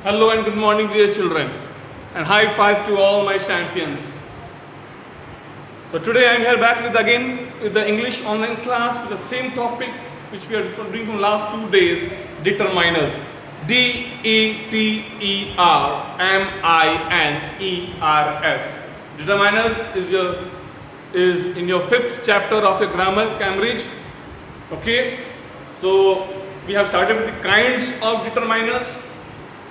Hello and good morning, dear children, and high five to all my champions. So today I am here back with the English online class with the same topic which we are doing from last 2 days, determiners. Determiners. Determiners is in your 5th chapter of your grammar, Cambridge. Okay, so we have started with the kinds of determiners.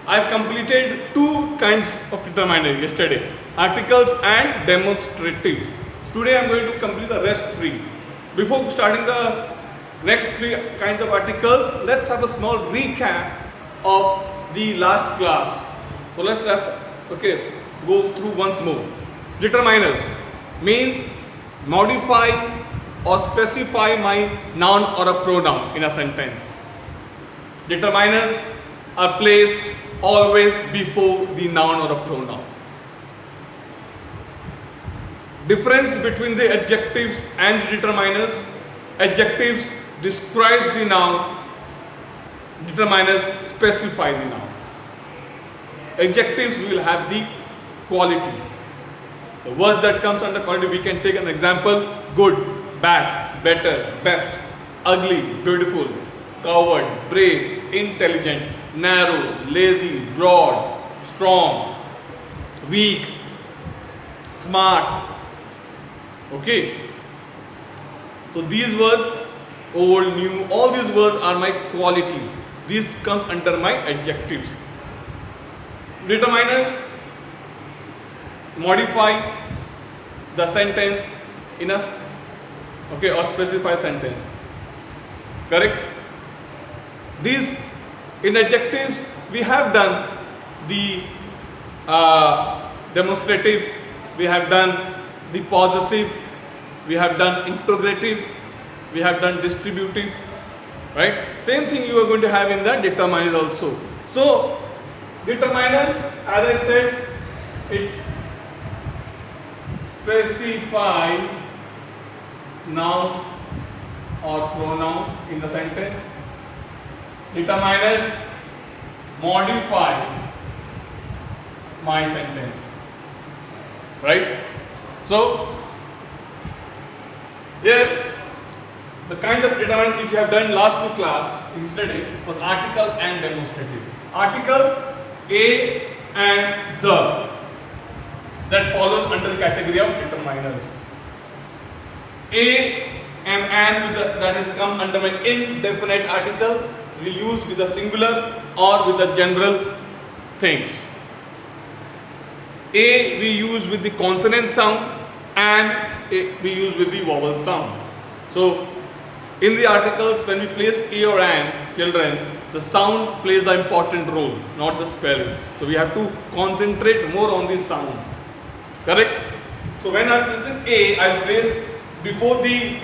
I have completed 2 kinds of determiners yesterday, articles and demonstrative. Today I am going to complete the rest 3. Before starting the next 3 kinds of articles, let's have a small recap of the last class. So let's go through once more. Determiners means modify or specify my noun or a pronoun in a sentence. Determiners are placed always before the noun or a pronoun. Difference between the adjectives and the determiners. Adjectives describe the noun, determiners specify the noun. Adjectives will have the quality. The words that comes under quality, we can take an example: good, bad, better, best, ugly, beautiful, coward, brave, intelligent, narrow, lazy, broad, strong, weak, smart. Okay, so these words, old, new, all these words are my quality. These comes under my adjectives. Determiners modify the sentence in a or specify sentence. Correct? These in adjectives we have done the demonstrative, we have done the possessive, we have done interrogative, we have done distributive, right? Same thing you are going to have in the determiners also. So determiners, as I said, it specify noun or pronoun in the sentence. Determiners modify my sentence, right? So here the kinds of determiners which we have done last 2 class yesterday was article and demonstrative. Articles a and the, that follows under the category of determiners. A and with the, that is come under my indefinite article, we use with the singular or with the general things. A we use with the consonant sound and A we use with the vowel sound. So in the articles, when we place A or an, children, the sound plays the important role, not the spelling. So we have to concentrate more on the sound. Correct? So when I place A, I place before the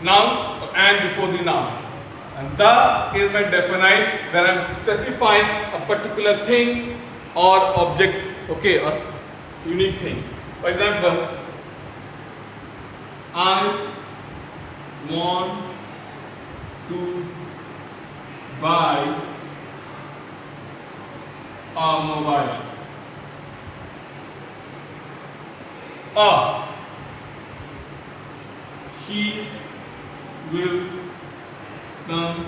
noun and before the noun. And the is my definite, where I am specifying a particular thing or object, a unique thing. For example, I want to buy a mobile. She will come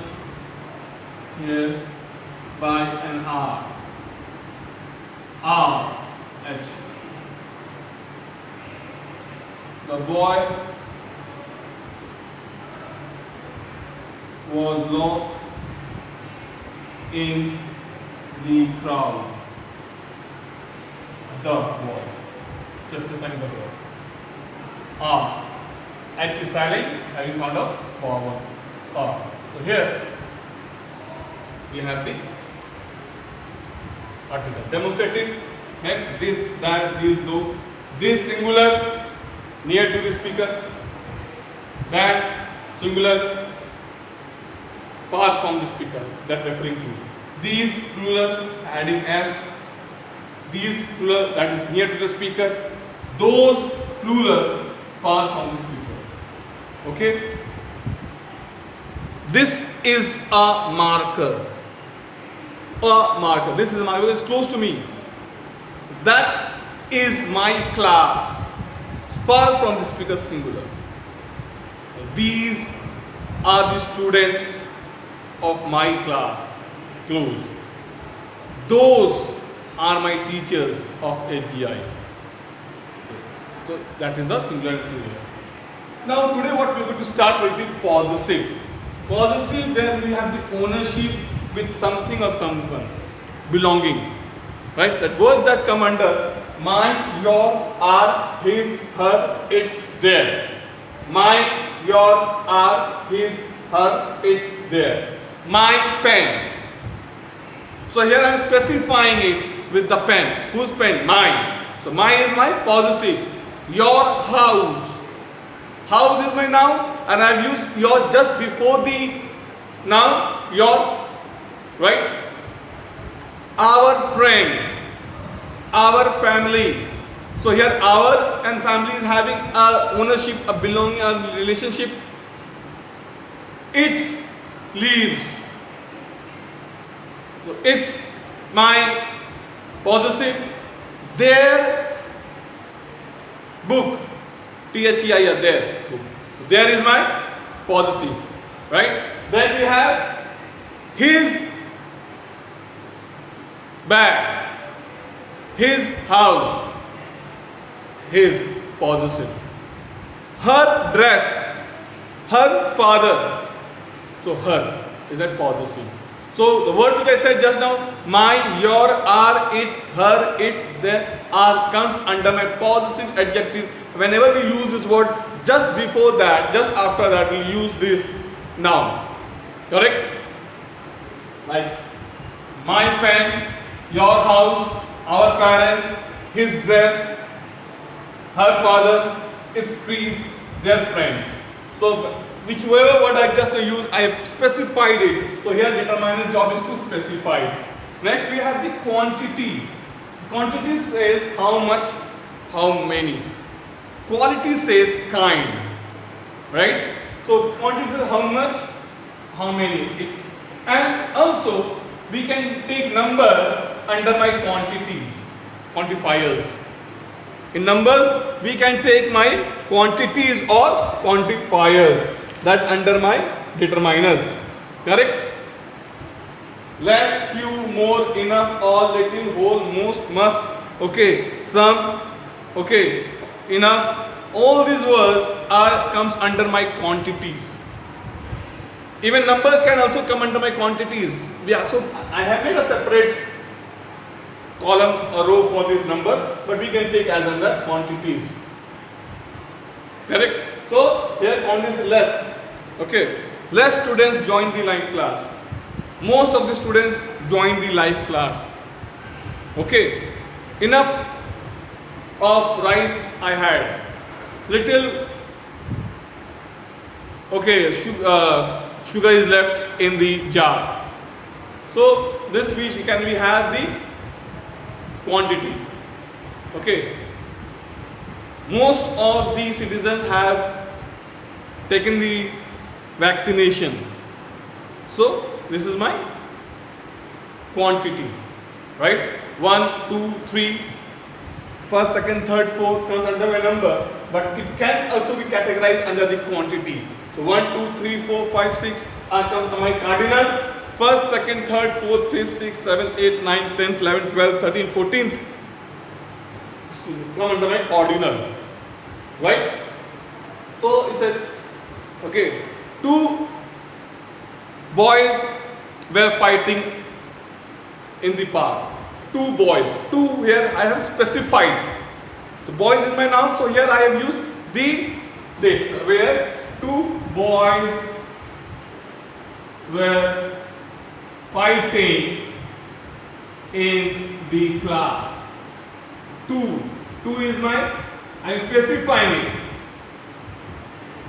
here by an hour. H. The boy was lost in the crowd. The boy. Specifying the word. H is silent, having sound of vowel. So here we have the article. Demonstrative. Next, this, that, these, those. This singular near to the speaker. That singular far from the speaker. That referring to. These plural adding s. These plural that is near to the speaker. Those plural far from the speaker. Okay. This is a marker. a marker. This is a marker because it's close to me. That is my class. Far from the speaker singular. These are the students of my class. Close. Those are my teachers of HGI. So that is the singular and plural. Now today what we are going to start with the possessive. Possessive where we have the ownership with something or someone. Belonging. Right? That word that come under mine, your, our, his, her, it's there. Mine, your, our, his, her, it's there. My pen. So here I am specifying it with the pen. Whose pen? Mine. So mine is my possessive. Your house. House is my noun and I have used your just before the noun. Your. Right? Our friend. Our family. So here our and family is having a ownership, a belonging, a relationship. Its leaves. So it's my possessive. Their book. Their their book. There is my possessive. Right? Then we have his bag. His house. His possessive. Her dress. Her father. So her is that possessive. So the word which I said just now, my, your, our, its, her, its, their, are comes under my possessive adjective. Whenever we use this word, just before that, just after that, we use this noun. Correct? Like my pen, your house, our parent, his dress, her father, its trees, their friends. So whichever word I just used, I have specified it. So here determiner's job is to specify it. Next we have the quantity. Quantity says how much, how many. Quality says kind. Right? So quantity says how much, how many. And also we can take number under my quantities, quantifiers. In numbers, we can take my quantities or quantifiers. That under my determiners. Correct? Less, few, more, enough, all, little, whole, most, must. Okay, some. Okay, enough. All these words comes under my quantities. Even number can also come under my quantities. Yeah, so I have made a separate column or row for this number, but we can take as under quantities. Correct? So here quantities is less. Okay. Less students join the live class. Most of the students join the live class. Okay. Enough of rice I had. Little. Okay. Sugar is left in the jar. So this we have the quantity. Okay. Most of the citizens have taken the vaccination. So this is my quantity. Right? 1, 2, 3, first, second, third, fourth comes under my number, but it can also be categorized under the quantity. So 1, 2, 3, 4, 5, 6 are come to my cardinal. First, second, third, fourth, fifth, sixth, seventh, eighth, ninth, 10th, 11th, 12th, 13th, 14th come under my ordinal. Right? So it said, okay, 2 boys were fighting in the park. 2 boys. 2 here I have specified. The boys is my noun, so here I have used this where 2 boys were fighting in the class. 2 is my, I am specifying it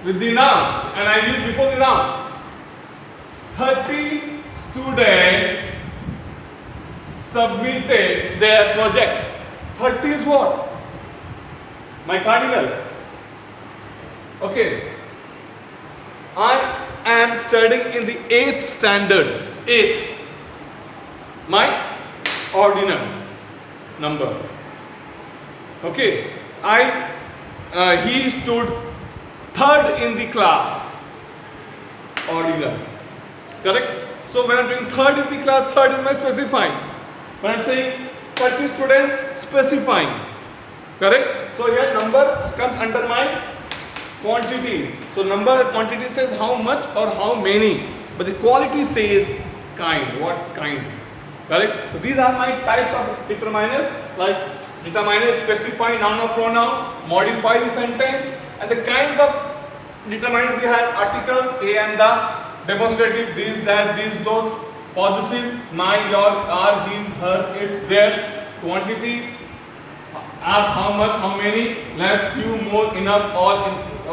with the noun and I use before the noun. 30 students submitted their project. 30 is what? My cardinal. Okay. I am studying in the 8th standard. 8th. my ordinal number. Okay, he stood third in the class. Ordinal. Correct? So when I'm doing third in the class, third is my specifying. When I'm saying 30 students, specifying. Correct? So here number comes under my quantity. So number quantity says how much or how many, but the quality says kind. What kind? Correct? So these are my types of determiners, like determiner, specify, noun or pronoun, modify the sentence, and the kinds of determiners we have: articles, a and the, demonstrative, this, that, these, those, possessive, my, your, are, his, her, its, their, quantity, as, how much, how many, less, few, more, enough, all,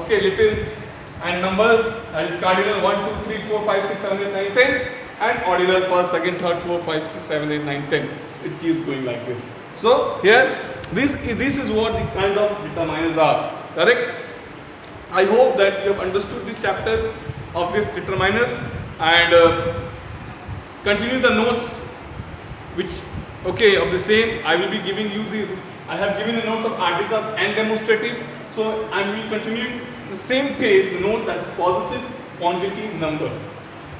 okay, little, and numbers, that is cardinal 1, 2, 3, 4, 5, 6, 7, 8, 9, 10, and ordinal first, second, third, 4, 5, 6, 7, 8, 9, 10. It keeps going like this. So here, this is what the kind of determiners are. Correct? I hope that you have understood this chapter of these determiners, and continue the notes which, okay, of the same. I will be giving you I have given the notes of articles and demonstrative. So I will continue the same page, the note that is possessive, quantity, number.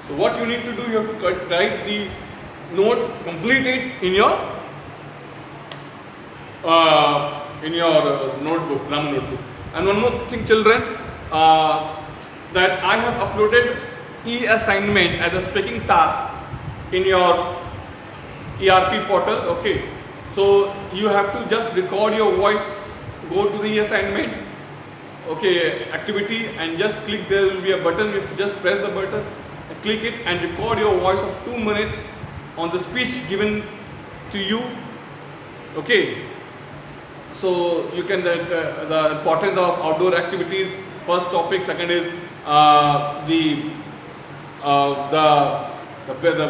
So what you need to do, you have to write the notes, complete it in your notebook, grammar notebook. And one more thing, children, that I have uploaded e-assignment as a speaking task in your ERP portal. Okay, so you have to just record your voice, go to the e-assignment, okay, activity, and just click. There will be a button. You have to just press the button, click it, and record your voice of 2 minutes on the speech given to you. Okay, so you can the importance of outdoor activities. First topic. Second is the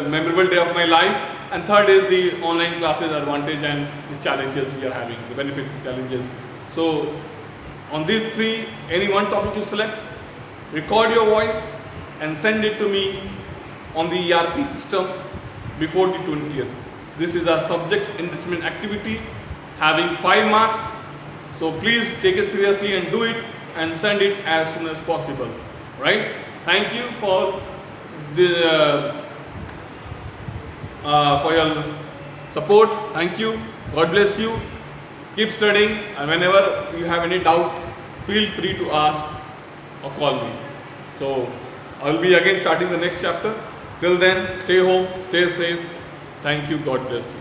memorable day of my life, and third is the online classes advantage and the challenges we are having, the benefits and challenges. So on these three, any one topic you select, record your voice and send it to me on the ERP system before the 20th. This is a subject enrichment activity having 5 marks. So please take it seriously and do it and send it as soon as possible. Right? Thank you for your support. Thank you. God bless you. Keep studying, and whenever you have any doubt, feel free to ask or call me. So I will be again starting the next chapter. Till then, stay home, stay safe. Thank you. God bless you.